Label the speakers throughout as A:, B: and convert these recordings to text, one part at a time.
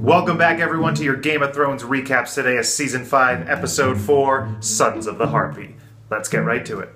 A: Welcome back everyone to your Game of Thrones recaps. Today is Season 5, Episode 4, Sons of the Harpy. Let's get right to it.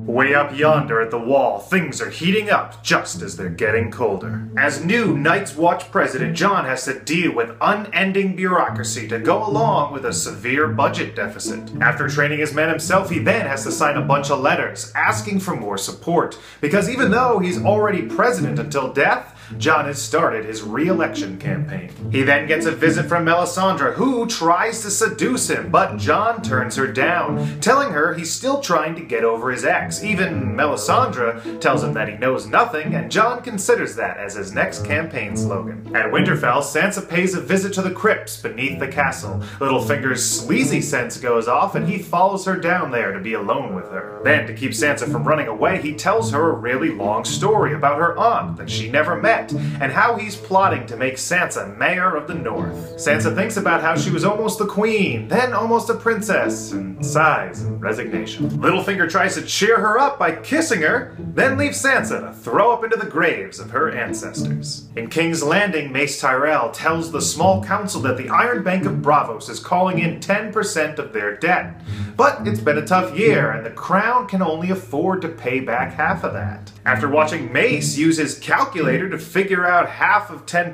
A: Way up yonder at the wall, things are heating up just as they're getting colder. As new Night's Watch President, Jon has to deal with unending bureaucracy to go along with a severe budget deficit. After training his men himself, he then has to sign a bunch of letters asking for more support, because even though he's already president until death, Jon has started his re-election campaign. He then gets a visit from Melisandre, who tries to seduce him, but Jon turns her down, telling her he's still trying to get over his ex. Even Melisandre tells him that he knows nothing, and Jon considers that as his next campaign slogan. At Winterfell, Sansa pays a visit to the crypts beneath the castle. Littlefinger's sleazy sense goes off, and he follows her down there to be alone with her. Then, to keep Sansa from running away, he tells her a really long story about her aunt that she never met, and how he's plotting to make Sansa Mayor of the North. Sansa thinks about how she was almost the queen, then almost a princess, and sighs in resignation. Littlefinger tries to cheer her up by kissing her, then leaves Sansa to throw up into the graves of her ancestors. In King's Landing, Mace Tyrell tells the small council that the Iron Bank of Braavos is calling in 10% of their debt. But it's been a tough year, and the crown can only afford to pay back half of that. After watching Mace use his calculator to figure out half of 10%,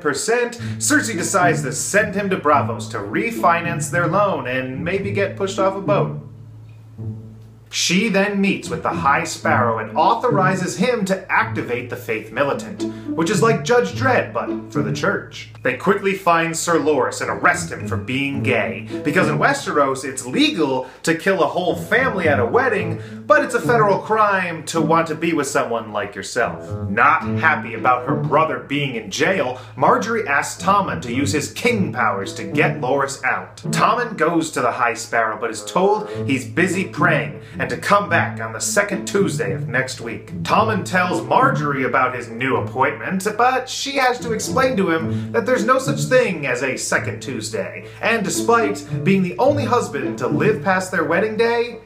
A: Cersei decides to send him to Braavos to refinance their loan and maybe get pushed off a boat. She then meets with the High Sparrow and authorizes him to activate the Faith Militant, which is like Judge Dredd, but for the church. They quickly find Sir Loras and arrest him for being gay, because in Westeros it's legal to kill a whole family at a wedding, but it's a federal crime to want to be with someone like yourself. Not happy about her brother being in jail, Margaery asks Tommen to use his king powers to get Loras out. Tommen goes to the High Sparrow, but is told he's busy praying, and to come back on the second Tuesday of next week. Tommen tells Margaery about his new appointment, but she has to explain to him that there's no such thing as a second Tuesday, and despite being the only husband to live past their wedding day,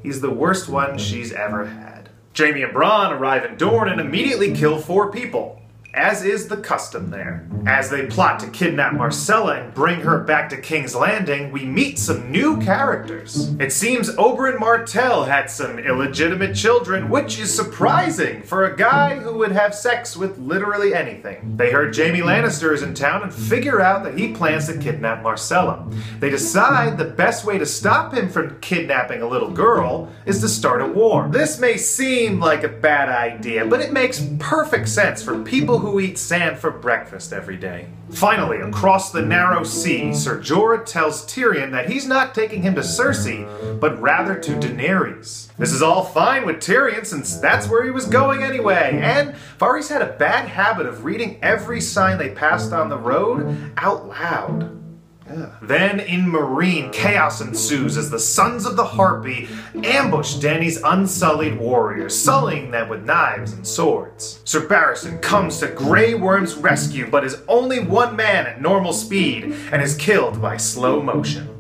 A: he's the worst one she's ever had. Jaime and Bronn arrive in Dorne and immediately kill 4 people, as is the custom there. As they plot to kidnap Myrcella and bring her back to King's Landing, we meet some new characters. It seems Oberyn Martell had some illegitimate children, which is surprising for a guy who would have sex with literally anything. They heard Jaime Lannister is in town and figure out that he plans to kidnap Myrcella. They decide the best way to stop him from kidnapping a little girl is to start a war. This may seem like a bad idea, but it makes perfect sense for people who eat sand for breakfast every day. Finally, across the narrow sea, Ser Jorah tells Tyrion that he's not taking him to Cersei, but rather to Daenerys. This is all fine with Tyrion since that's where he was going anyway, and Varys had a bad habit of reading every sign they passed on the road out loud. Then in Meereen, chaos ensues as the Sons of the Harpy ambush Dany's unsullied warriors, sullying them with knives and swords. Ser Barristan comes to Grey Worm's rescue, but is only one man at normal speed and is killed by slow motion.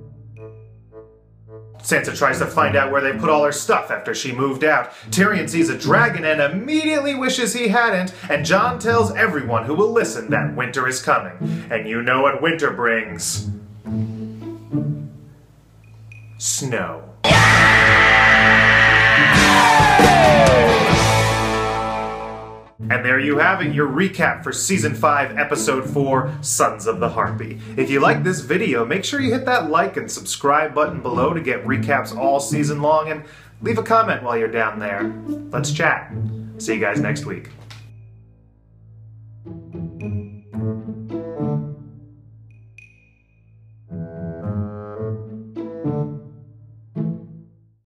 A: Sansa tries to find out where they put all her stuff after she moved out. Tyrion sees a dragon and immediately wishes he hadn't, and Jon tells everyone who will listen that winter is coming. And you know what winter brings. Snow. And there you have it, your recap for Season 5, Episode 4, Sons of the Harpy. If you like this video, make sure you hit that like and subscribe button below to get recaps all season long, and leave a comment while you're down there. Let's chat. See you guys next week.